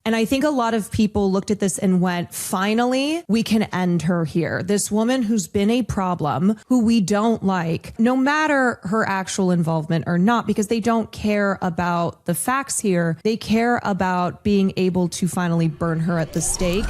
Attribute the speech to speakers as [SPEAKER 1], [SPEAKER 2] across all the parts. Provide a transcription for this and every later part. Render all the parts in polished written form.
[SPEAKER 1] And I think a lot of people looked at this and went, finally, we can end her here. This woman who's been a problem, who we don't like, no matter her actual involvement or not, because they don't care about the facts here. They care about being able to finally burn her at the stake.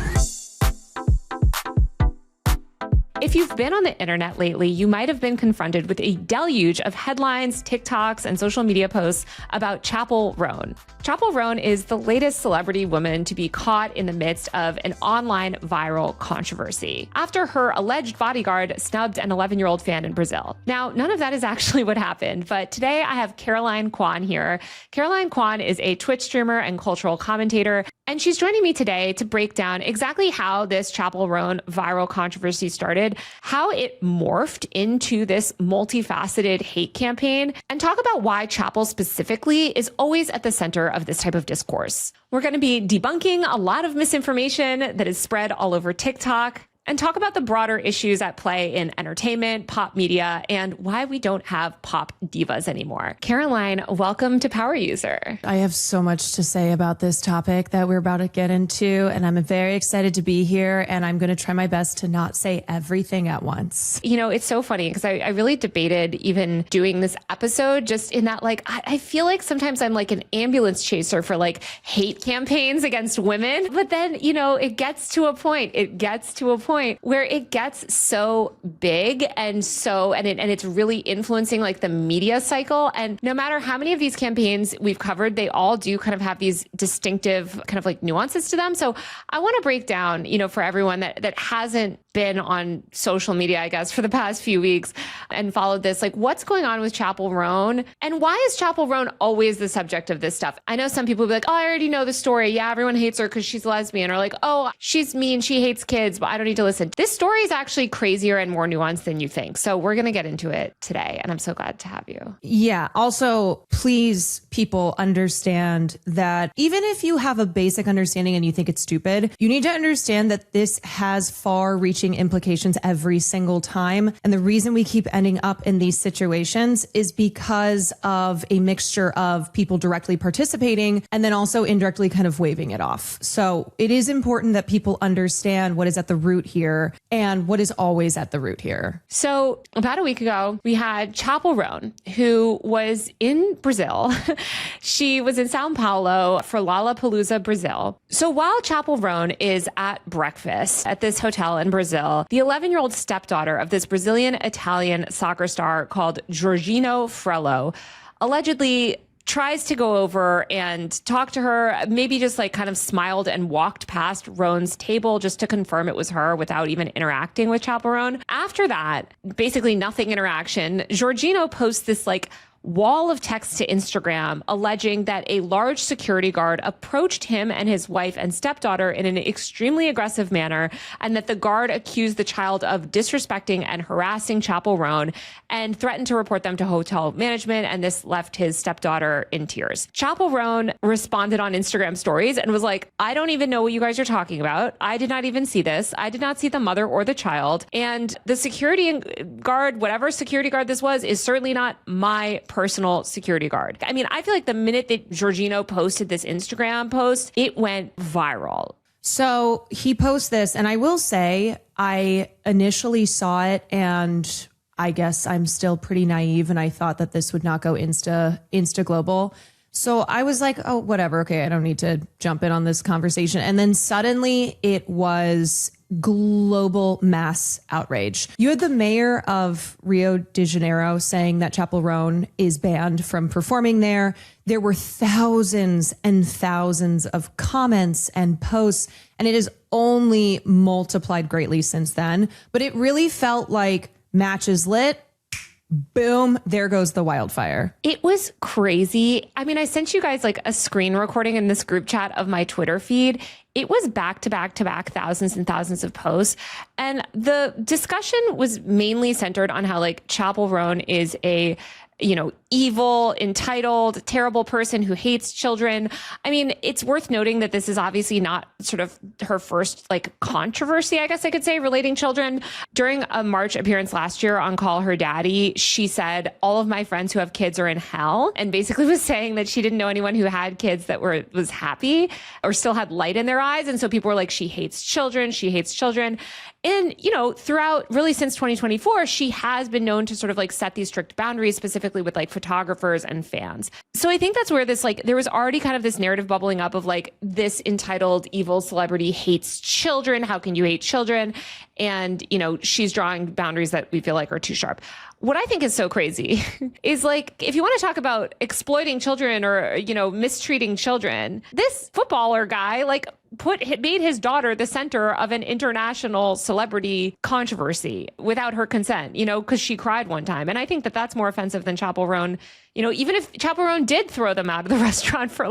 [SPEAKER 2] If you've been on the internet lately, you might have been confronted with a deluge of headlines, TikToks, and social media posts about Chappell Roan. Chappell Roan is the latest celebrity woman to be caught in the midst of an online viral controversy after her alleged bodyguard snubbed an 11-year-old fan in Brazil. Now, none of that is actually what happened, but today I have Caroline Kwan here. Caroline Kwan is a Twitch streamer and cultural commentator, and she's joining me today to break down exactly how this Chappell Roan viral controversy started, how it morphed into this multifaceted hate campaign, and talk about why Chappell specifically is always at the center of this type of discourse. We're going to be debunking a lot of misinformation that is spread all over TikTok, and talk about the broader issues at play in entertainment, pop media, and why we don't have pop divas anymore. Caroline, welcome to Power User.
[SPEAKER 1] I have so much to say about this topic that we're about to get into, and I'm very excited to be here, and I'm going to try my best to not say everything at once.
[SPEAKER 2] You know, it's so funny because I really debated even doing this episode just in that, like, I feel like sometimes I'm like an ambulance chaser for like hate campaigns against women, but then, you know, it gets to a point where it gets so big and it's really influencing like the media cycle. And no matter how many of these campaigns we've covered, they all do kind of have these distinctive kind of like nuances to them. So I want to break down, you know, for everyone that hasn't been on social media, I guess, for the past few weeks and followed this, like what's going on with Chappell Roan and why is Chappell Roan always the subject of this stuff? I know some people will be like, oh, I already know the story. Yeah, everyone hates her because she's lesbian, or like, oh, she's mean, she hates kids, but I don't need to listen. This story is actually crazier and more nuanced than you think. So we're going to get into it today. And I'm so glad to have you.
[SPEAKER 1] Yeah. Also, please, people, understand that even if you have a basic understanding and you think it's stupid, you need to understand that this has far-reaching implications every single time. And the reason we keep ending up in these situations is because of a mixture of people directly participating and then also indirectly kind of waving it off. So it is important that people understand what is at the root here and what is always at the root here.
[SPEAKER 2] So about a week ago, we had Chappell Roan, who was in Brazil. She was in Sao Paulo for Lollapalooza, Brazil. So while Chappell Roan is at breakfast at this hotel in Brazil, the 11-year-old stepdaughter of this Brazilian-Italian soccer star called Jorginho Frello allegedly tries to go over and talk to her, maybe just like kind of smiled and walked past Roan's table just to confirm it was her without even interacting with Chappell Roan. After that, basically nothing interaction, Jorginho posts this like wall of text to Instagram alleging that a large security guard approached him and his wife and stepdaughter in an extremely aggressive manner, and that the guard accused the child of disrespecting and harassing Chappell Roan and threatened to report them to hotel management, and this left his stepdaughter in tears. Chappell Roan responded on Instagram stories and was like, I don't even know what you guys are talking about. I did not even see this. I did not see the mother or the child. And the security guard, whatever security guard this was, is certainly not my personal security guard. I mean, I feel like the minute that Jorginho posted this Instagram post, it went viral.
[SPEAKER 1] So he posts this, and I will say, I initially saw it, and I guess I'm still pretty naive, and I thought that this would not go Insta global. So I was like, oh, whatever. Okay, I don't need to jump in on this conversation. And then suddenly it was global mass outrage. You had the mayor of Rio de Janeiro saying that Chappell Roan is banned from performing there. There were thousands and thousands of comments and posts, and it has only multiplied greatly since then. But it really felt like match is lit. Boom, there goes the wildfire.
[SPEAKER 2] It was crazy. I mean, I sent you guys like a screen recording in this group chat of my Twitter feed. It was back to back to back, thousands and thousands of posts. And the discussion was mainly centered on how like Chappell Roan is a evil, entitled, terrible person who hates children. I mean, it's worth noting that this is obviously not sort of her first controversy, I guess I could say, relating children. During a March appearance last year on Call Her Daddy, she said, all of my friends who have kids are in hell, and basically was saying that she didn't know anyone who had kids that was happy or still had light in their eyes. And so people were like, she hates children. She hates children. And, throughout really since 2024, she has been known to sort of set these strict boundaries, specifically with photographers and fans. So I think that's where this, there was already kind of this narrative bubbling up of this entitled evil celebrity hates children. How can you hate children? And, she's drawing boundaries that we feel like are too sharp. What I think is so crazy is if you want to talk about exploiting children or, mistreating children, this footballer guy, made his daughter the center of an international celebrity controversy without her consent, because she cried one time. And I think that that's more offensive than Chappell Roan, even if Chappell Roan did throw them out of the restaurant for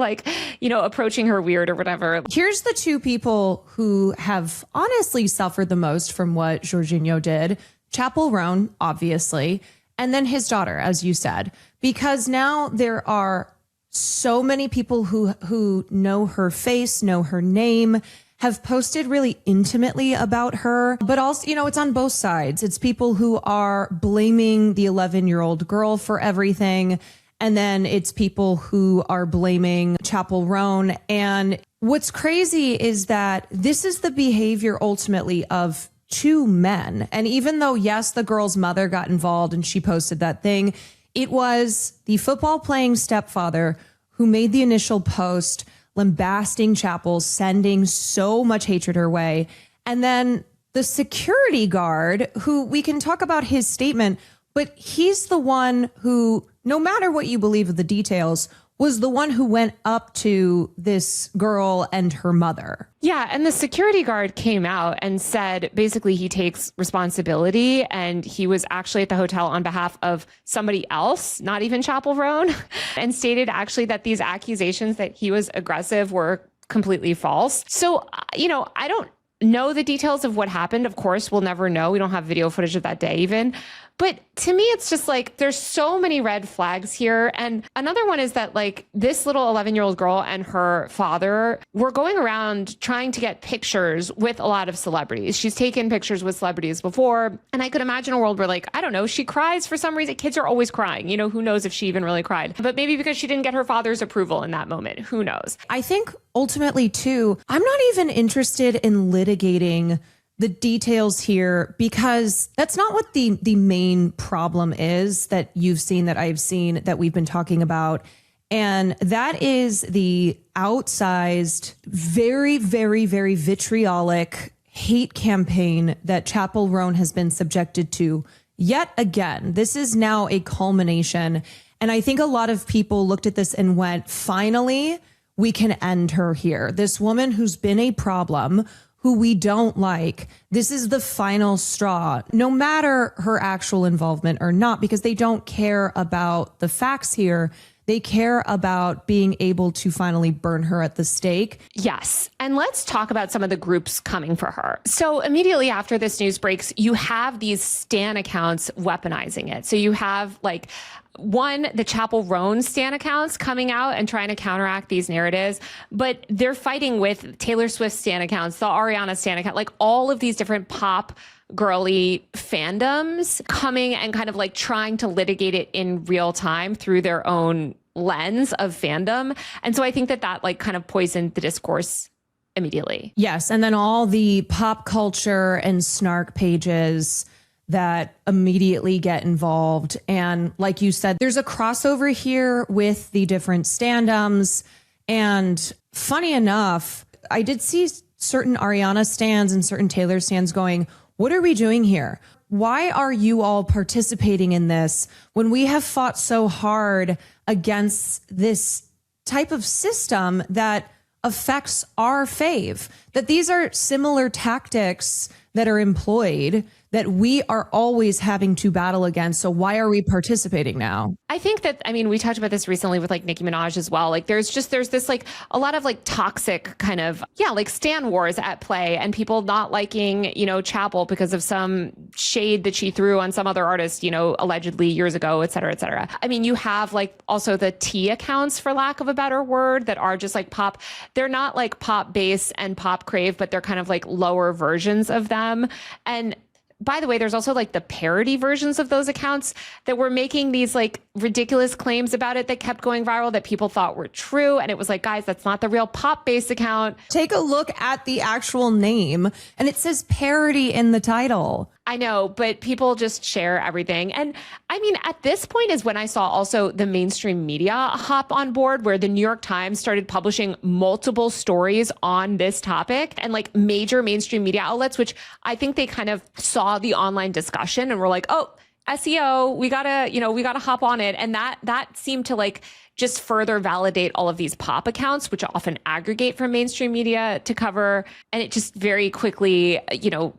[SPEAKER 2] approaching her weird or whatever.
[SPEAKER 1] Here's the two people who have honestly suffered the most from what Jorginho did. Chappell Roan, obviously, and then his daughter, as you said, because now there are so many people who know her face, know her name, have posted really intimately about her, but also, it's on both sides. It's people who are blaming the 11-year-old girl for everything. And then it's people who are blaming Chappell Roan. And what's crazy is that this is the behavior ultimately of two men. And even though, yes, the girl's mother got involved and she posted that thing, it was the football playing stepfather who made the initial post lambasting Chappell, sending so much hatred her way. And then the security guard, who we can talk about his statement, but he's the one who, no matter what you believe of the details, was the one who went up to this girl and her mother.
[SPEAKER 2] Yeah. And the security guard came out and said, basically, he takes responsibility. And he was actually at the hotel on behalf of somebody else, not even Chappell Roan, and stated actually that these accusations that he was aggressive were completely false. So, I don't know the details of what happened. Of course, we'll never know. We don't have video footage of that day even. But to me, it's just there's so many red flags here. And another one is that this little 11-year-old girl and her father were going around trying to get pictures with a lot of celebrities. She's taken pictures with celebrities before. And I could imagine a world where I don't know, she cries for some reason. Kids are always crying. Who knows if she even really cried, but maybe because she didn't get her father's approval in that moment. Who knows?
[SPEAKER 1] I think ultimately too, I'm not even interested in litigating the details here, because that's not what the main problem is that you've seen, that I've seen, that we've been talking about. And that is the outsized, very, very, very vitriolic hate campaign that Chappell Roan has been subjected to yet again. This is now a culmination. And I think a lot of people looked at this and went, finally, we can end her here. This woman who's been a problem, who we don't like, this is the final straw, no matter her actual involvement or not, because they don't care about the facts here. They care about being able to finally burn her at the stake.
[SPEAKER 2] Yes. And let's talk about some of the groups coming for her. So immediately after this news breaks, you have these Stan accounts weaponizing it. So you have the Chappell Roan Stan accounts coming out and trying to counteract these narratives, but they're fighting with Taylor Swift Stan accounts, the Ariana Stan account, all of these different pop girly fandoms coming and kind of trying to litigate it in real time through their own lens of fandom. And so I think that kind of poisoned the discourse immediately.
[SPEAKER 1] Yes. And then all the pop culture and snark pages that immediately get involved. And like you said, there's a crossover here with the different standums. And funny enough, I did see certain Ariana stans and certain Taylor stans going, what are we doing here? Why are you all participating in this when we have fought so hard against this type of system that affects our fave? That these are similar tactics that are employed that we are always having to battle against. So why are we participating now?
[SPEAKER 2] I think that, I mean, we talked about this recently with like Nicki Minaj as well. Like there's this like a lot of like toxic kind of, like stan wars at play, and people not liking, Chappell because of some shade that she threw on some other artist, allegedly years ago, et cetera, et cetera. I mean, you have like also the T accounts, for lack of a better word, that are just like pop. They're not like pop bass and pop crave, but they're kind of like lower versions of them. And by the way, there's also like the parody versions of those accounts that were making these like ridiculous claims about it that kept going viral that people thought were true. And it was like, guys, that's not the real pop bass account.
[SPEAKER 1] Take a look at the actual name and it says parody in the title.
[SPEAKER 2] I know, but people just share everything. And I mean, at this point is when I saw also the mainstream media hop on board, where the New York Times started publishing multiple stories on this topic, and like major mainstream media outlets, which I think they kind of saw the online discussion and were like, oh, SEO, we gotta hop on it. And that seemed to like just further validate all of these pop accounts, which often aggregate from mainstream media to cover. And it just very quickly,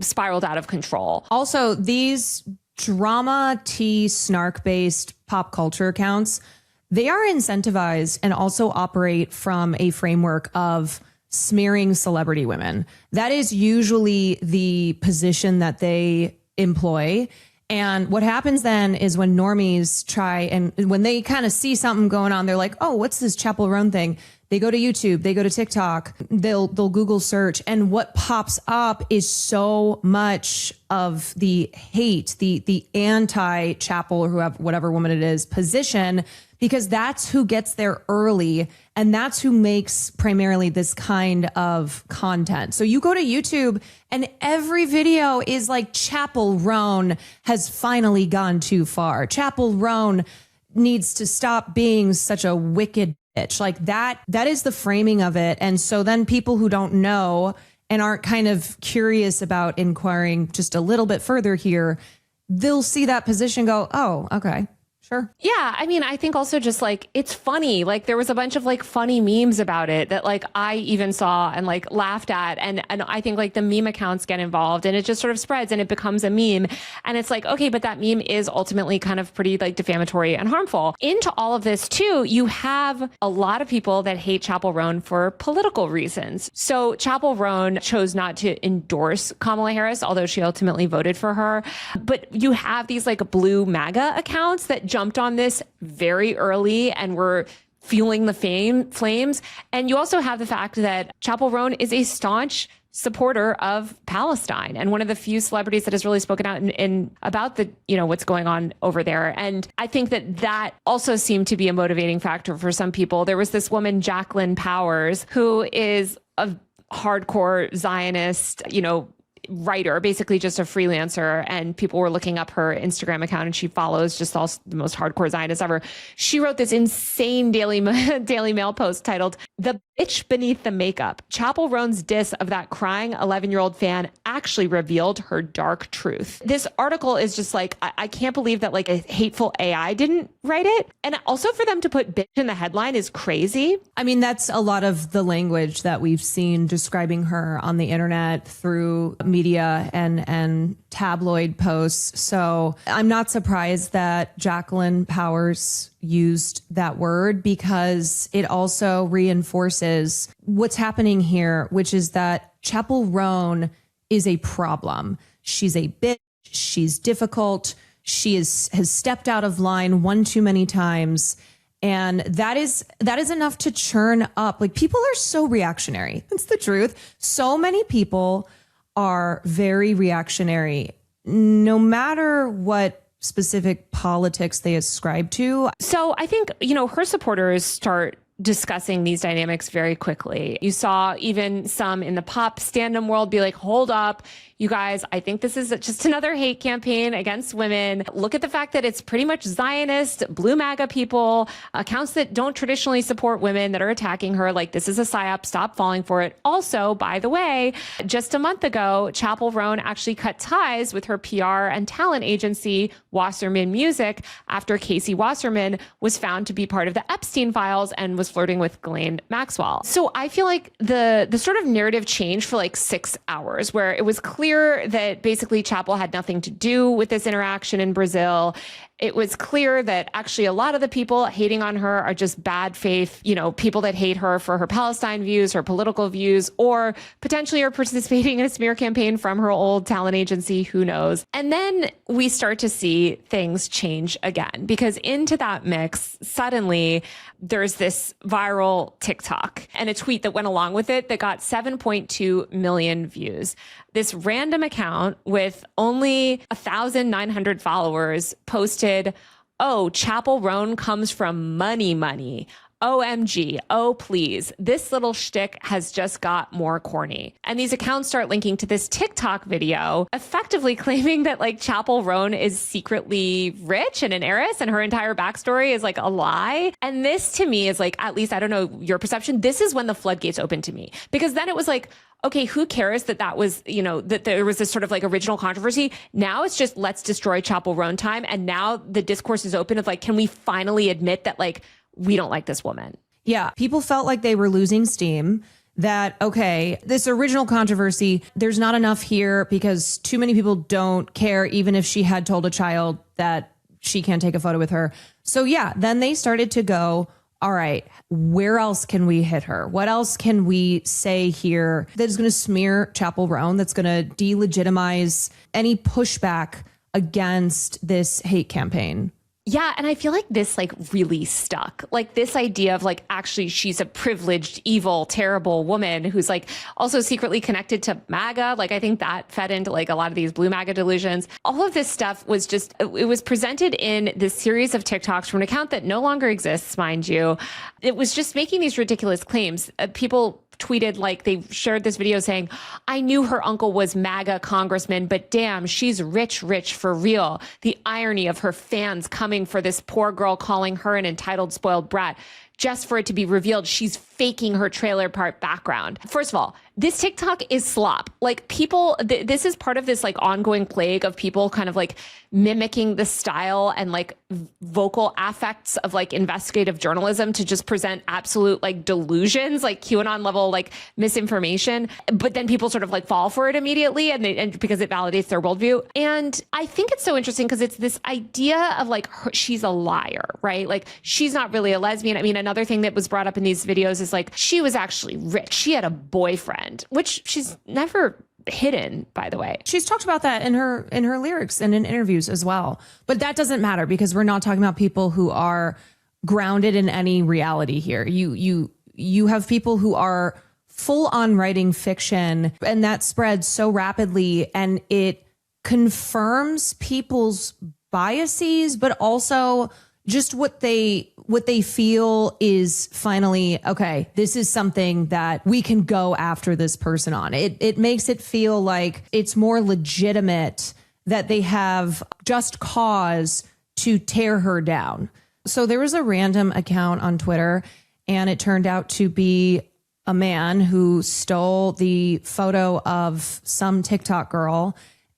[SPEAKER 2] spiraled out of control.
[SPEAKER 1] Also, these drama, snark-based pop culture accounts, they are incentivized and also operate from a framework of smearing celebrity women. That is usually the position that they employ. And what happens then is when normies try, and when they kind of see something going on, they're like, oh, what's this Chappell Roan thing? They go to YouTube, they go to TikTok, they'll Google search. And what pops up is so much of the hate, the anti-Chappell, or whatever woman it is, position, because that's who gets there early. And that's who makes primarily this kind of content. So you go to YouTube and every video is like, Chappell Roan has finally gone too far. Chappell Roan needs to stop being such a wicked bitch. Like that is the framing of it. And so then people who don't know and aren't kind of curious about inquiring just a little bit further here, they'll see that position, go, oh, okay. Sure.
[SPEAKER 2] Yeah. I mean, I think also just like, it's funny. Like there was a bunch of like funny memes about it that like I even saw and like laughed at. And I think like the meme accounts get involved and it just sort of spreads and it becomes a meme. And it's like, okay, but that meme is ultimately kind of pretty like defamatory and harmful. Into all of this too, you have a lot of people that hate Chappell Roan for political reasons. So Chappell Roan chose not to endorse Kamala Harris, although she ultimately voted for her. But you have these like blue MAGA accounts that jumped on this very early and were fueling the flames. And you also have the fact that Chappell Roan is a staunch supporter of Palestine and one of the few celebrities that has really spoken out in about the, what's going on over there. And I think that also seemed to be a motivating factor for some people. There was this woman, Jacqueline Powers, who is a hardcore Zionist, writer, basically just a freelancer, and people were looking up her Instagram account, and she follows just all the most hardcore Zionists ever. She wrote this insane Daily Mail post titled "The Bitch Beneath the Makeup. Chappell Roan's diss of that crying 11-year-old fan actually revealed her dark truth." This article is just like, I can't believe that like a hateful AI didn't write it. And also for them to put bitch in the headline is crazy.
[SPEAKER 1] I mean, that's a lot of the language that we've seen describing her on the internet through media and tabloid posts. So I'm not surprised that Jacqueline Powers used that word, because it also reinforces what's happening here, which is that Chappell Roan is a problem. She's a bitch. She's difficult. She has stepped out of line one too many times. And that is enough to churn up. Like, people are so reactionary. That's the truth. So many people are very reactionary, no matter what specific politics they ascribe to.
[SPEAKER 2] So I think, her supporters start discussing these dynamics very quickly. You saw even some in the pop stand-up world be like, hold up, you guys, I think this is just another hate campaign against women. Look at the fact that it's pretty much Zionist, blue MAGA people, accounts that don't traditionally support women that are attacking her. Like, this is a psyop. Stop falling for it. Also, by the way, just a month ago, Chappell Roan actually cut ties with her PR and talent agency, Wasserman Music, after Casey Wasserman was found to be part of the Epstein files and was flirting with Ghislaine Maxwell. So I feel like the sort of narrative changed for like 6 hours, where it was clear clear that basically Chappell had nothing to do with this interaction in Brazil. It was clear that actually a lot of the people hating on her are just bad faith, people that hate her for her Palestine views, her political views, or potentially are participating in a smear campaign from her old talent agency, who knows. And then we start to see things change again, because into that mix, suddenly there's this viral TikTok and a tweet that went along with it that got 7.2 million views. This random account with only 1,900 followers posted, "Oh, Chappell Roan comes from money. OMG, oh please, this little shtick has just got more corny." And these accounts start linking to this TikTok video, effectively claiming that like Chappell Roan is secretly rich and an heiress and her entire backstory is like a lie. And this to me is like, at least I don't know your perception, this is when the floodgates opened to me. Because then it was like, okay, who cares that was, that there was this sort of like original controversy. Now it's just, let's destroy Chappell Roan time. And now the discourse is open of like, can we finally admit that like, we don't like this woman?
[SPEAKER 1] Yeah. People felt like they were losing steam, that, okay, this original controversy, there's not enough here because too many people don't care, even if she had told a child that she can't take a photo with her. So yeah, then they started to go, all right, where else can we hit her? What else can we say here that is going to smear Chappell Roan, that's going to delegitimize any pushback against this hate campaign?
[SPEAKER 2] Yeah. And I feel like this like really stuck. Like this idea of like, actually, she's a privileged, evil, terrible woman who's like also secretly connected to MAGA. Like I think that fed into like a lot of these blue MAGA delusions. All of this stuff was just, it was presented in this series of TikToks from an account that no longer exists, mind you. It was just making these ridiculous claims. People tweeted like they shared this video saying, "I knew her uncle was MAGA congressman, but damn, she's rich for real. The irony of her fans coming for this poor girl, calling her an entitled, spoiled brat, just for it to be revealed she's faking her trailer park background." First of all, this TikTok is slop. Like people, this is part of this like ongoing plague of people kind of like mimicking the style and like vocal affects of like investigative journalism to just present absolute like delusions, like QAnon level like misinformation. But then people sort of like fall for it immediately and because it validates their worldview. And I think it's so interesting because it's this idea of like she's a liar, right? Like she's not really a lesbian. I mean, another thing that was brought up in these videos is like she was actually rich. She had a boyfriend, which she's never hidden, by the way.
[SPEAKER 1] She's talked about that in her lyrics and in interviews as well. But that doesn't matter because we're not talking about people who are grounded in any reality here. You have people who are full on writing fiction, and that spreads so rapidly and it confirms people's biases, but also just what they feel is finally, okay, this is something that we can go after this person on. It makes it feel like it's more legitimate that they have just cause to tear her down. So there was a random account on Twitter, and it turned out to be a man who stole the photo of some TikTok girl,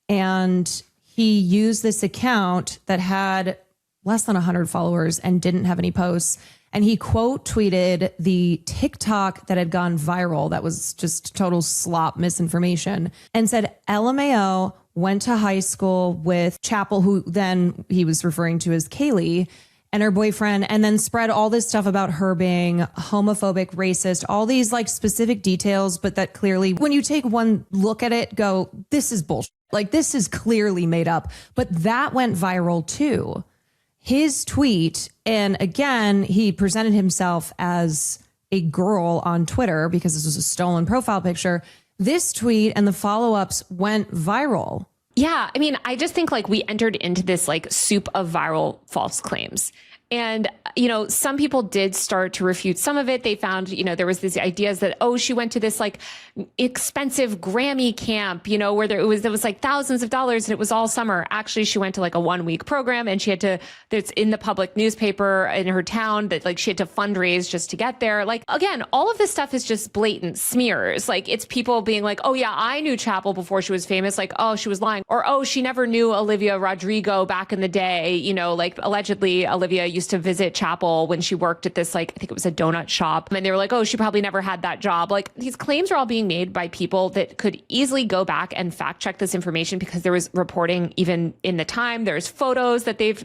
[SPEAKER 1] and he used this account that had less than 100 followers and didn't have any posts. And he quote tweeted the TikTok that had gone viral that was just total slop misinformation and said, LMAO went to high school with Chappell, who then he was referring to as Kaylee, and her boyfriend, and then spread all this stuff about her being homophobic, racist, all these like specific details, but that clearly when you take one look at it, go, this is bullshit. Like this is clearly made up. But that went viral too. His tweet, and again, he presented himself as a girl on Twitter because this was a stolen profile picture. This tweet and the follow-ups went viral.
[SPEAKER 2] Yeah. I mean, I just think like we entered into this like soup of viral false claims. And, you know, some people did start to refute some of it. They found, you know, there was these ideas that, oh, she went to this like expensive Grammy camp, you know, where there was like thousands of dollars and it was all summer. Actually, she went to like a 1-week program and she had to, it's in the public newspaper in her town that like she had to fundraise just to get there. Like, again, all of this stuff is just blatant smears. Like it's people being like, oh yeah, I knew Chappell before she was famous. Like, oh, she was lying. Or, oh, she never knew Olivia Rodrigo back in the day. You know, like allegedly Olivia used used to visit Chappell when she worked at this, like, I think it was a donut shop. And they were like, oh, she probably never had that job. Like, these claims are all being made by people that could easily go back and fact check this information because there was reporting even in the time. There's photos that they've,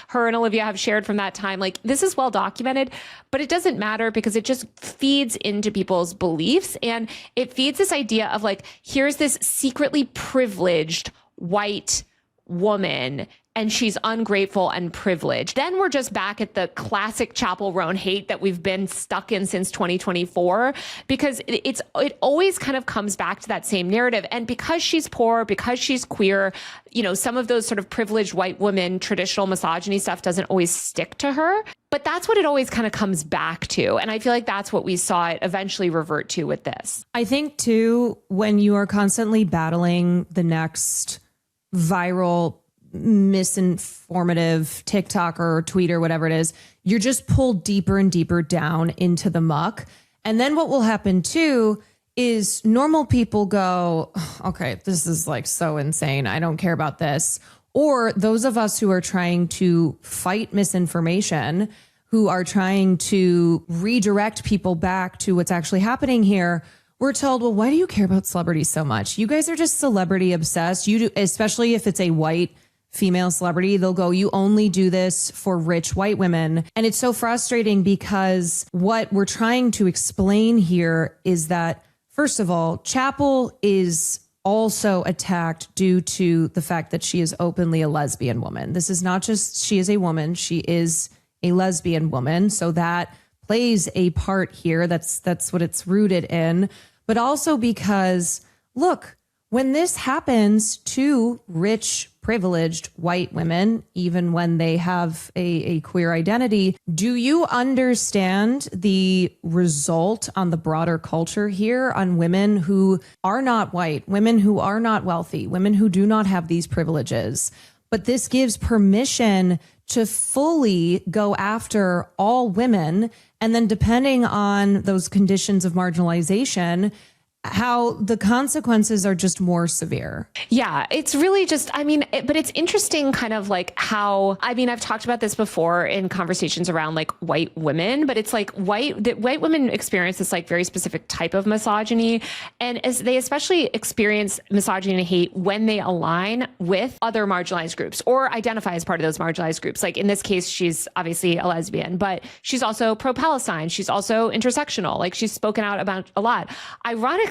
[SPEAKER 2] her and Olivia have shared from that time. Like, this is well documented, but it doesn't matter because it just feeds into people's beliefs. And it feeds this idea of like, here's this secretly privileged white woman and she's ungrateful and privileged. Then we're just back at the classic Chappell Roan hate that we've been stuck in since 2024, because it always kind of comes back to that same narrative. And because she's poor, because she's queer, some of those sort of privileged white women, traditional misogyny stuff doesn't always stick to her. But that's what it always kind of comes back to. And I feel like that's what we saw it eventually revert to with this.
[SPEAKER 1] I think too, when you are constantly battling the next viral misinformative TikTok or tweet or whatever it is, you're just pulled deeper and deeper down into the muck. And then what will happen too is normal people go, okay, this is like so insane, I don't care about this. Or those of us who are trying to fight misinformation, who are trying to redirect people back to what's actually happening here, we're told, well, why do you care about celebrities so much? You guys are just celebrity obsessed. You do, especially if it's a white female celebrity, they'll go, you only do this for rich white women. And it's so frustrating because what we're trying to explain here is that, first of all, Chappell is also attacked due to the fact that she is openly a lesbian woman. This is not just she is a woman, she is a lesbian woman. So that plays a part here. That's what it's rooted in. But also because, look, when this happens to rich, privileged white women, even when they have a queer identity, do you understand the result on the broader culture here on women who are not white, women who are not wealthy, women who do not have these privileges? But this gives permission to fully go after all women. And then depending on those conditions of marginalization, how the consequences are just more severe.
[SPEAKER 2] Yeah, it's really just, but it's interesting kind of like how, I've talked about this before in conversations around like white women, but it's like white women experience this like very specific type of misogyny. And as they especially experience misogyny and hate when they align with other marginalized groups or identify as part of those marginalized groups. Like in this case, she's obviously a lesbian, but she's also pro-Palestine. She's also intersectional. Like she's spoken out about a lot. Ironically,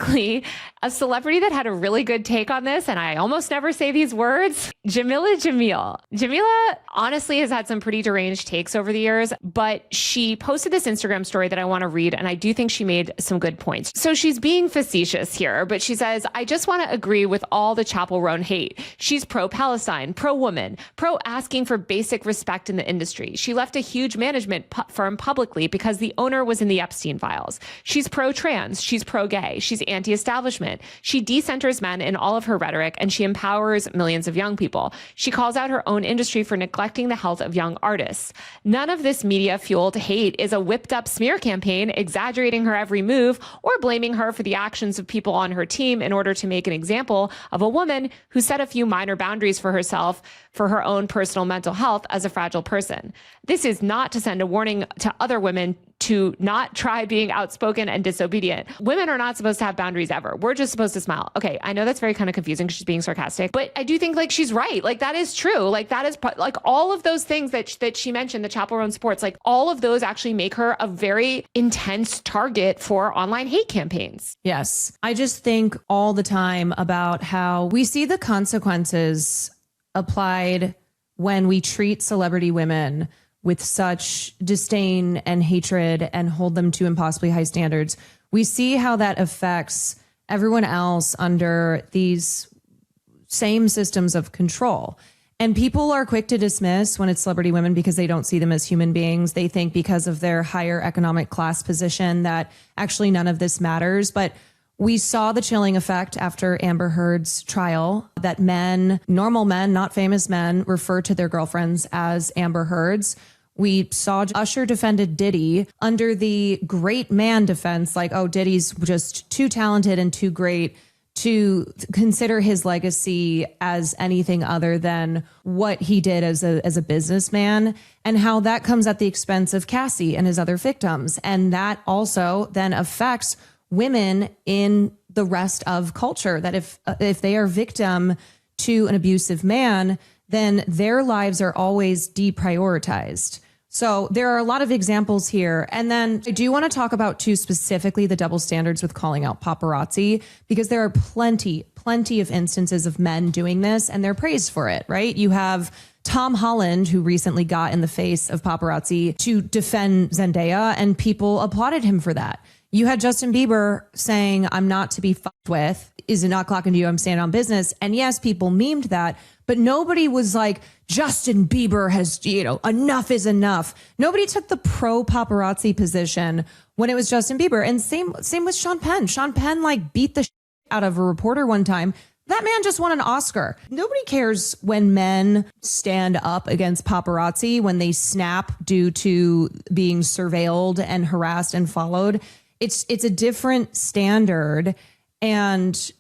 [SPEAKER 2] a celebrity that had a really good take on this, and I almost never say these words, Jameela Jamil. Jameela honestly has had some pretty deranged takes over the years, but she posted this Instagram story that I want to read, and I do think she made some good points. So she's being facetious here, but she says, I just want to agree with all the Chappell Roan hate. She's pro-Palestine, pro-woman, pro-asking for basic respect in the industry. She left a huge management firm publicly because the owner was in the Epstein files. She's pro-trans, she's pro-gay, she's anti-establishment. She decenters men in all of her rhetoric, and she empowers millions of young people. She calls out her own industry for neglecting the health of young artists. None of this media-fueled hate is a whipped-up smear campaign exaggerating her every move or blaming her for the actions of people on her team in order to make an example of a woman who set a few minor boundaries for herself for her own personal mental health as a fragile person. This is not to send a warning to other women to not try being outspoken and disobedient. Women are not supposed to have boundaries ever. We're just supposed to smile. Okay, I know that's very kind of confusing because she's being sarcastic, but I do think like she's right. Like that is true. Like that is like all of those things that she mentioned, the Chappell Roan supports, like all of those actually make her a very intense target for online hate campaigns.
[SPEAKER 1] Yes. I just think all the time about how we see the consequences applied when we treat celebrity women with such disdain and hatred and hold them to impossibly high standards. We see how that affects everyone else under these same systems of control. And people are quick to dismiss when it's celebrity women because they don't see them as human beings. They think because of their higher economic class position that actually none of this matters. But we saw the chilling effect after Amber Heard's trial that men, normal men, not famous men, refer to their girlfriends as Amber Heards. We saw Usher defended Diddy under the great man defense, like, oh, Diddy's just too talented and too great to consider his legacy as anything other than what he did as a businessman, and how that comes at the expense of Cassie and his other victims. And that also then affects women in the rest of culture, that if they are victim to an abusive man, then their lives are always deprioritized. So there are a lot of examples here. And then I do want to talk about, too, specifically the double standards with calling out paparazzi, because there are plenty of instances of men doing this and they're praised for it, right? You have Tom Holland, who recently got in the face of paparazzi to defend Zendaya, and people applauded him for that. You had Justin Bieber saying, I'm not to be fucked with. Is it not clocking to you? I'm standing on business. And yes, people memed that, but nobody was like, Justin Bieber has, enough is enough. Nobody took the pro paparazzi position when it was Justin Bieber. And same with Sean Penn. Sean Penn beat the shit out of a reporter one time. That man just won an Oscar. Nobody cares when men stand up against paparazzi, when they snap due to being surveilled and harassed and followed. It's a different standard. And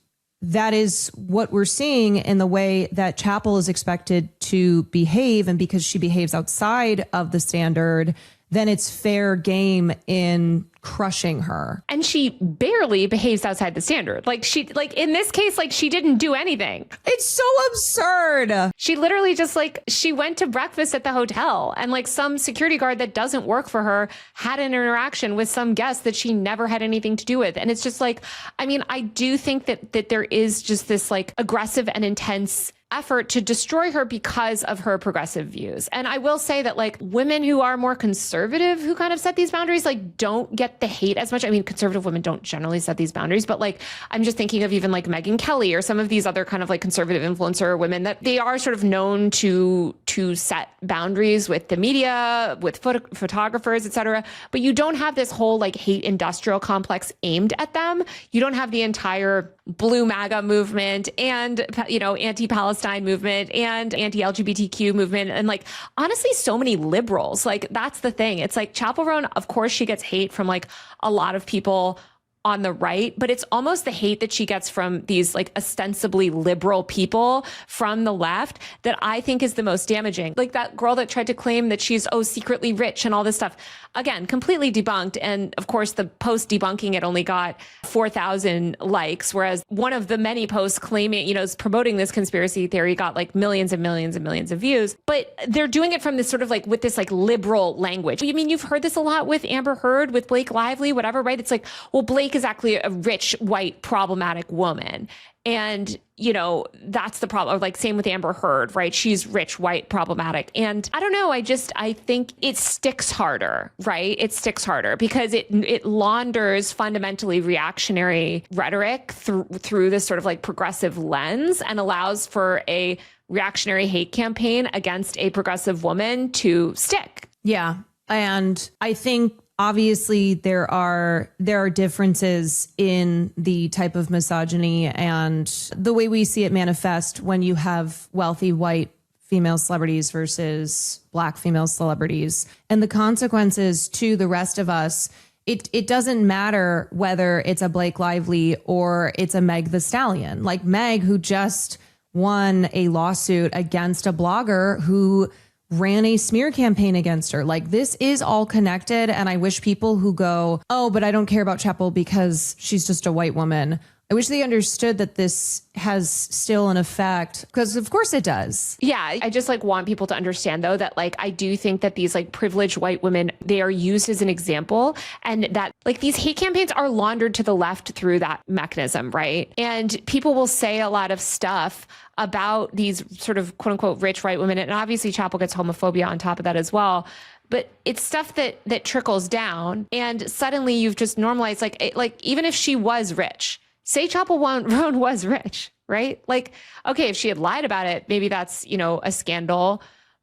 [SPEAKER 1] that is what we're seeing in the way that Chappell is expected to behave. And because she behaves outside of the standard, then it's fair game in crushing her.
[SPEAKER 2] And she barely behaves outside the standard. In this case, she didn't do anything.
[SPEAKER 1] It's so absurd.
[SPEAKER 2] She literally just she went to breakfast at the hotel, and some security guard that doesn't work for her had an interaction with some guest that she never had anything to do with. And it's just I do think that there is just this aggressive and intense effort to destroy her because of her progressive views. And I will say that women who are more conservative, who kind of set these boundaries, don't get the hate as much. I mean, conservative women don't generally set these boundaries, but I'm just thinking of even Megyn Kelly or some of these other kind of conservative influencer women, that they are sort of known to set boundaries with the media, with photographers, etc. But you don't have this whole hate industrial complex aimed at them. You don't have the entire blue MAGA movement and, anti-Palestine movement and anti-LGBTQ movement. And honestly, so many liberals, that's the thing. It's Chappell Roan, of course she gets hate from a lot of people on the right, but it's almost the hate that she gets from these ostensibly liberal people from the left that I think is the most damaging. That girl that tried to claim that she's secretly rich and all this stuff. Again, completely debunked. And of course, the post debunking it only got 4,000 likes, whereas one of the many posts claiming, is promoting this conspiracy theory got millions and millions and millions of views. But they're doing it from this sort of with this liberal language. I mean, you've heard this a lot with Amber Heard, with Blake Lively, whatever, right? It's well, Blake is actually a rich, white, problematic woman. And, that's the problem. Or same with Amber Heard, right? She's rich, white, problematic. And I don't know. I think it sticks harder, right? It sticks harder because it launders fundamentally reactionary rhetoric through this sort of progressive lens, and allows for a reactionary hate campaign against a progressive woman to stick.
[SPEAKER 1] Yeah. And I think obviously there are differences in the type of misogyny and the way we see it manifest when you have wealthy white female celebrities versus black female celebrities, and the consequences to the rest of us. It doesn't matter whether it's a Blake Lively or it's a Meg the Stallion, Meg, who just won a lawsuit against a blogger who ran a smear campaign against her. This is all connected. And I wish people who go, oh, but I don't care about Chappell because she's just a white woman, I wish they understood that this has still an effect, because of course it does.
[SPEAKER 2] Yeah. I just want people to understand though, that I do think that these privileged white women, they are used as an example, and that these hate campaigns are laundered to the left through that mechanism. Right. And people will say a lot of stuff about these sort of quote unquote rich white women. And obviously Chappell gets homophobia on top of that as well. But it's stuff that trickles down, and suddenly you've just normalized, even if she was rich, say Chappell Roan was rich, right? Okay, if she had lied about it, maybe that's, a scandal.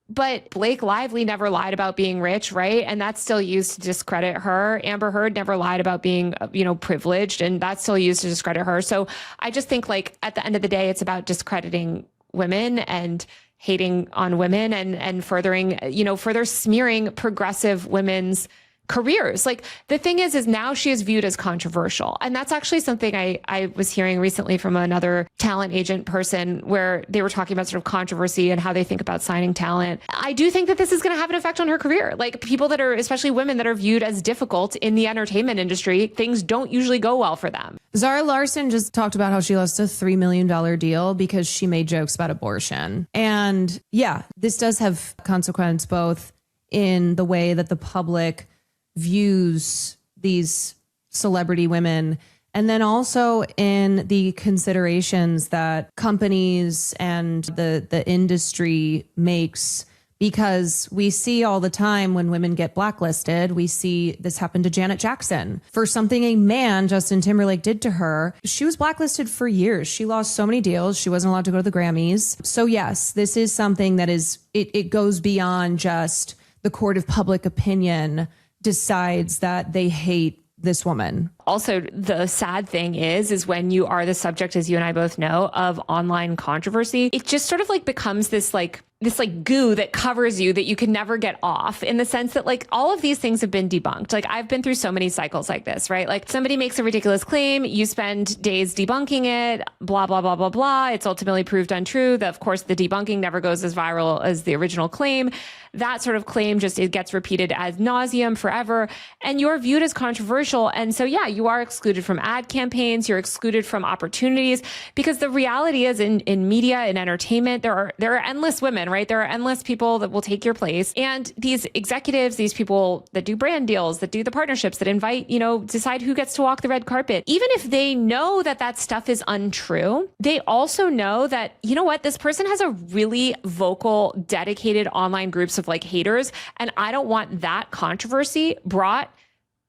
[SPEAKER 2] But Blake Lively never lied about being rich, right? And that's still used to discredit her. Amber Heard never lied about being, privileged, and that's still used to discredit her. So I just think at the end of the day, it's about discrediting women and hating on women and furthering, further smearing progressive women's careers. Like the thing is now she is viewed as controversial. And that's actually something I was hearing recently from another talent agent person where they were talking about sort of controversy and how they think about signing talent. I do think that this is going to have an effect on her career. Like people that are, especially women that are viewed as difficult in the entertainment industry, things don't usually go well for them.
[SPEAKER 1] Zara Larsson just talked about how she lost a $3 million deal because she made jokes about abortion. And yeah, this does have consequence both in the way that the public views these celebrity women, and then also in the considerations that companies and the industry makes. Because we see all the time when women get blacklisted, we see this happen to Janet Jackson for something a man, Justin Timberlake, did to her. She was blacklisted for years. She lost so many deals. She wasn't allowed to go to the Grammys. So yes, this is something that is, it goes beyond just the court of public opinion decides that they hate this woman.
[SPEAKER 2] Also, the sad thing is when you are the subject, as you and I both know, of online controversy, it just sort of like becomes this goo that covers you that you can never get off, in the sense that like all of these things have been debunked. Like I've been through so many cycles like this, right? Like somebody makes a ridiculous claim, you spend days debunking it, blah, blah, blah, blah, blah. It's ultimately proved untrue. That of course the debunking never goes as viral as the original claim. That sort of claim just, it gets repeated ad nauseum forever. And you're viewed as controversial. And so, yeah, you are excluded from ad campaigns. You're excluded from opportunities, because the reality is in media and entertainment, there are endless women, right? There are endless people that will take your place. And these executives, these people that do brand deals, that do the partnerships, that invite, decide who gets to walk the red carpet. Even if they know that that stuff is untrue, they also know that, this person has a really vocal, dedicated online groups of like haters. And I don't want that controversy brought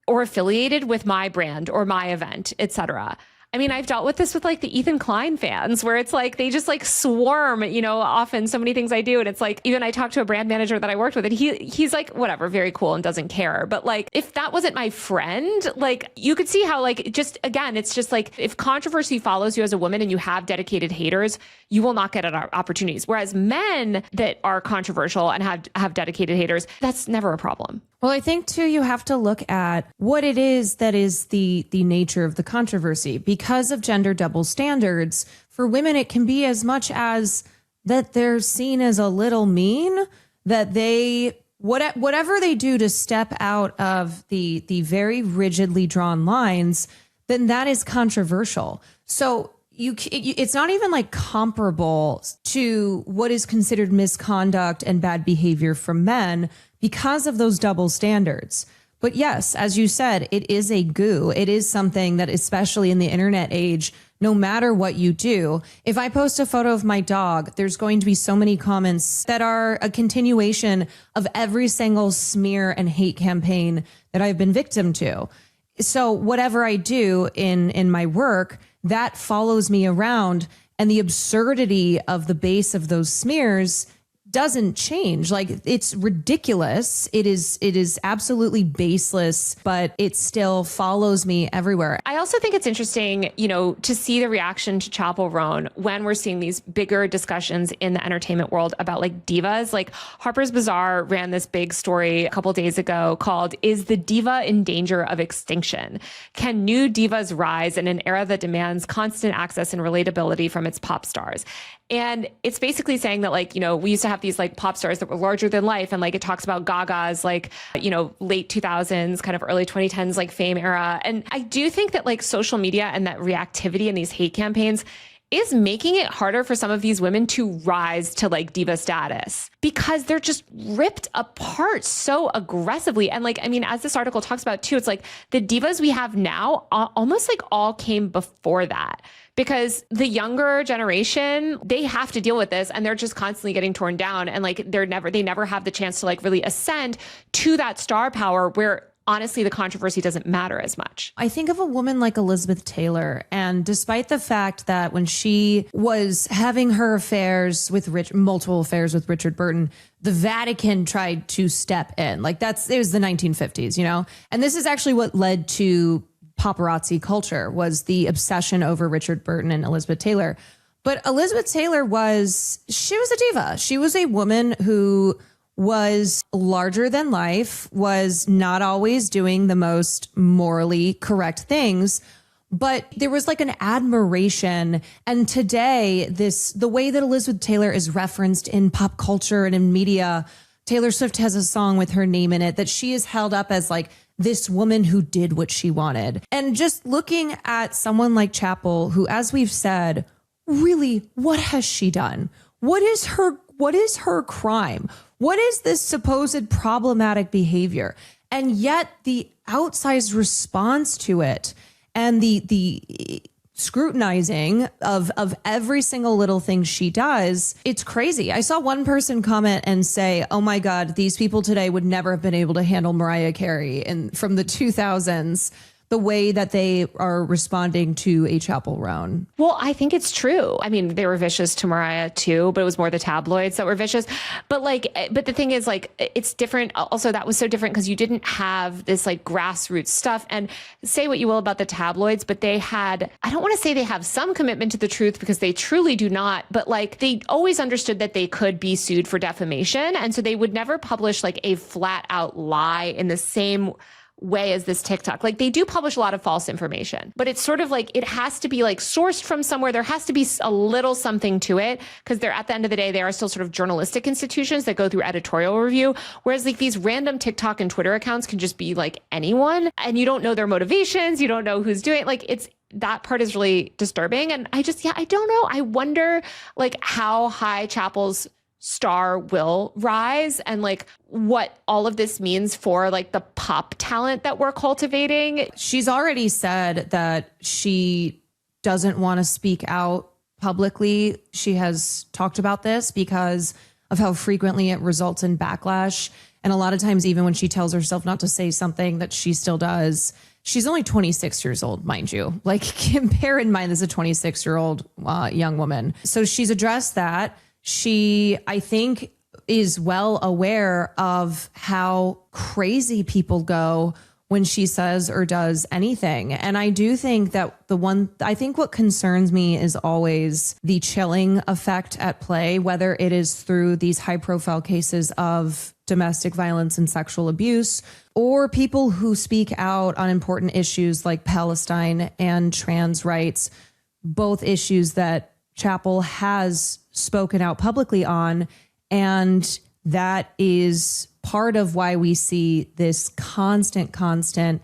[SPEAKER 2] or affiliated with my brand or my event, etc. I mean, I've dealt with this with like the Ethan Klein fans, where it's like they just like swarm, often so many things I do. And it's like, even I talked to a brand manager that I worked with, and he's like, whatever, very cool and doesn't care. But like, if that wasn't my friend, like you could see how like, just again, it's just like, if controversy follows you as a woman and you have dedicated haters, you will not get opportunities. Whereas men that are controversial and have dedicated haters, that's never a problem.
[SPEAKER 1] Well, I think too, you have to look at what it is that is the nature of the controversy. Because of gender double standards, for women, it can be as much as that they're seen as a little mean, that they, whatever they do to step out of the very rigidly drawn lines, then that is controversial. So it's not even like comparable to what is considered misconduct and bad behavior from men because of those double standards. But yes, as you said, it is a goo. It is something that, especially in the internet age, no matter what you do, if I post a photo of my dog, there's going to be so many comments that are a continuation of every single smear and hate campaign that I've been victim to. So whatever I do in my work, that follows me around, and the absurdity of the base of those smears doesn't change. Like, it's ridiculous. It is absolutely baseless, but it still follows me everywhere.
[SPEAKER 2] I also think it's interesting, to see the reaction to Chappell Roan when we're seeing these bigger discussions in the entertainment world about like divas. Like Harper's Bazaar ran this big story a couple days ago called "Is the Diva in Danger of Extinction? Can New Divas Rise in an Era That Demands Constant Access and Relatability from Its Pop Stars?" And it's basically saying that, like, we used to have these like pop stars that were larger than life. And like, it talks about Gaga's like, late 2000s, kind of early 2010s, like fame era. And I do think that like social media and that reactivity and these hate campaigns is making it harder for some of these women to rise to like diva status, because they're just ripped apart so aggressively. And like, I mean, as this article talks about too, it's like the divas we have now almost like all came before that, because the younger generation, they have to deal with this and they're just constantly getting torn down. And like, they never have the chance to like really ascend to that star power where honestly, the controversy doesn't matter as much.
[SPEAKER 1] I think of a woman like Elizabeth Taylor, and despite the fact that when she was having her multiple affairs with Richard Burton, the Vatican tried to step in. Like it was the 1950s, And this is actually what led to paparazzi culture, was the obsession over Richard Burton and Elizabeth Taylor. But Elizabeth Taylor she was a diva. She was a woman who was larger than life, was not always doing the most morally correct things, but there was like an admiration. And today, the way that Elizabeth Taylor is referenced in pop culture and in media, Taylor Swift has a song with her name in it that she is held up as like this woman who did what she wanted. And just looking at someone like Chappell, who, as we've said, really, what has she done? What is her crime? What is this supposed problematic behavior? And yet the outsized response to it and the scrutinizing of every single little thing she does, it's crazy. I saw one person comment and say, oh my God, these people today would never have been able to handle Mariah Carey from the 2000s. The way that they are responding to a Chappell Roan.
[SPEAKER 2] Well, I think it's true. I mean, they were vicious to Mariah too, but it was more the tabloids that were vicious. But the thing is, like, it's different. Also, that was so different because you didn't have this like grassroots stuff. And say what you will about the tabloids, but they had, I don't want to say they have some commitment to the truth because they truly do not, but like they always understood that they could be sued for defamation. And so they would never publish like a flat out lie in the same way as this TikTok. Like they do publish a lot of false information, but it's sort of like it has to be like sourced from somewhere. There has to be a little something to it because they're at the end of the day, they are still sort of journalistic institutions that go through editorial review. Whereas like these random TikTok and Twitter accounts can just be like anyone and you don't know their motivations. You don't know who's doing it. Like that part is really disturbing. And I don't know. I wonder like how high Chappell's star will rise and like what all of this means for like the pop talent that we're cultivating.
[SPEAKER 1] She's already said that she doesn't want to speak out publicly. She has talked about this because of how frequently it results in backlash. And a lot of times, even when she tells herself not to say something that she still does, she's only 26 years old, mind you. Like, bear in mind, this is a 26-year-old young woman. So she's addressed that. She, I think, is well aware of how crazy people go when she says or does anything. And I do think that I think what concerns me is always the chilling effect at play, whether it is through these high profile cases of domestic violence and sexual abuse, or people who speak out on important issues like Palestine and trans rights, both issues that Chappell has spoken out publicly on. And that is part of why we see this constant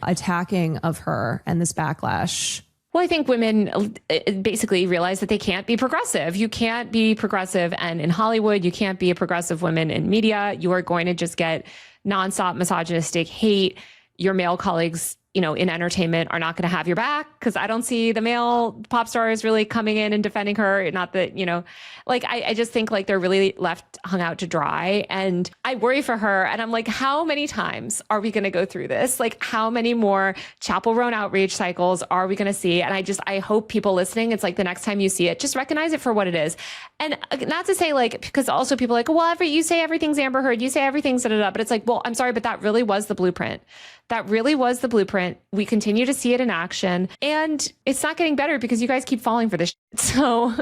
[SPEAKER 1] attacking of her and this backlash.
[SPEAKER 2] Well, I think women basically realize that they can't be progressive. You can't be progressive. And in Hollywood, you can't be a progressive woman in media. You are going to just get nonstop misogynistic hate. Your male colleagues, in entertainment are not going to have your back because I don't see the male pop stars really coming in and defending her. Not that, I just think like they're really left hung out to dry. And I worry for her. And I'm like, how many times are we going to go through this? Like how many more Chappell Roan outrage cycles are we going to see? And I hope people listening, it's like the next time you see it, just recognize it for what it is. And not to say like, because also people are like, well, you say everything's Amber Heard, you say everything's da-da-da. But it's like, well, I'm sorry, but that really was the blueprint. That really was the blueprint. We continue to see it in action and it's not getting better because you guys keep falling for this shit. So,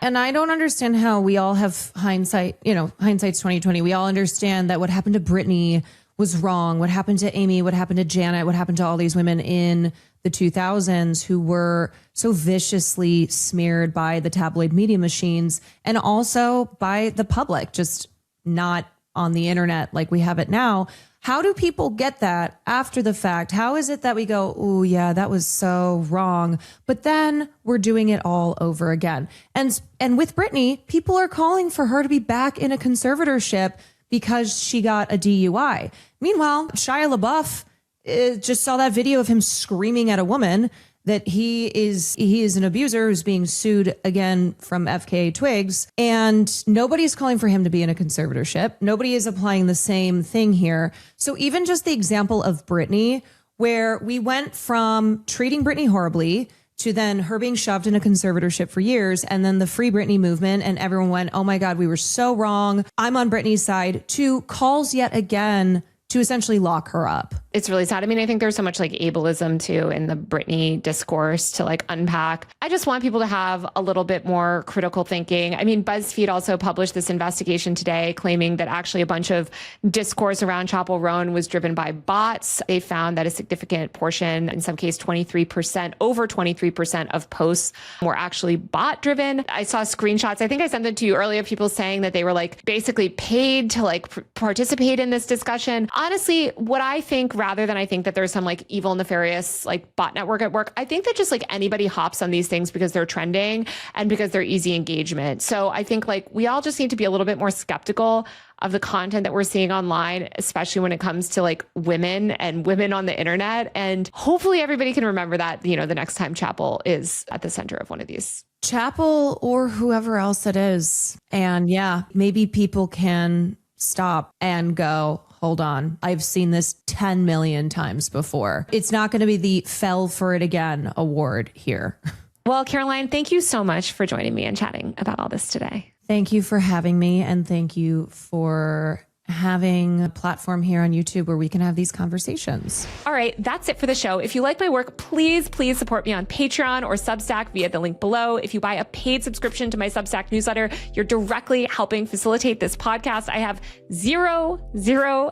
[SPEAKER 1] and I don't understand how we all have hindsight, hindsight's 2020. We all understand that what happened to Britney was wrong. What happened to Amy, what happened to Janet, what happened to all these women in the 2000s who were so viciously smeared by the tabloid media machines and also by the public, just not on the internet like we have it now. How do people get that after the fact? How is it that we go, oh yeah, that was so wrong, but then we're doing it all over again? And with Britney, people are calling for her to be back in a conservatorship because she got a DUI. Meanwhile, Shia LaBeouf just saw that video of him screaming at a woman that he is an abuser who's being sued again from FKA Twigs, and nobody's calling for him to be in a conservatorship. Nobody is applying the same thing here. So even just the example of Britney, where we went from treating Britney horribly to then her being shoved in a conservatorship for years, and then the Free Britney movement, and everyone went, oh my God, we were so wrong, I'm on Britney's side, to calls yet again to essentially lock her up.
[SPEAKER 2] It's really sad. I mean, I think there's so much like ableism too in the Britney discourse to like unpack. I just want people to have a little bit more critical thinking. I mean, BuzzFeed also published this investigation today claiming that actually a bunch of discourse around Chappell Roan was driven by bots. They found that a significant portion, in some case 23%, over 23% of posts were actually bot driven. I saw screenshots. I think I sent them to you earlier, people saying that they were like basically paid to like participate in this discussion. Honestly, what I think, rather than I think that there's some like evil, nefarious like bot network at work, I think that just like anybody hops on these things because they're trending and because they're easy engagement. So I think like we all just need to be a little bit more skeptical of the content that we're seeing online, especially when it comes to like women and women on the internet. And hopefully everybody can remember that, you know, the next time Chappell is at the center of one of these.
[SPEAKER 1] Chappell or whoever else it is. And yeah, maybe people can stop and go, hold on, I've seen this 10 million times before. It's not going to be the fell for it again award here.
[SPEAKER 2] Well, Caroline, thank you so much for joining me and chatting about all this today.
[SPEAKER 1] Thank you for having me. And thank you for having a platform here on YouTube where we can have these conversations.
[SPEAKER 2] All right, that's it for the show. If you like my work, please support me on Patreon or Substack via the link below. If you buy a paid subscription to my Substack newsletter, you're directly helping facilitate this podcast. I have zero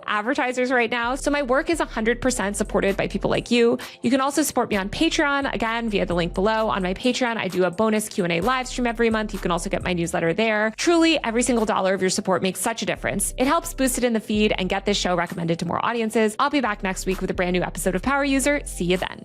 [SPEAKER 2] advertisers right now. So my work is 100% supported by people like you. You can also support me on Patreon, again, via the link below. On my Patreon, I do a bonus Q&A live stream every month. You can also get my newsletter there. Truly, every single dollar of your support makes such a difference. It helps boost it in the feed and get this show recommended to more audiences. I'll be back next week with a brand new episode of Power User. See you then.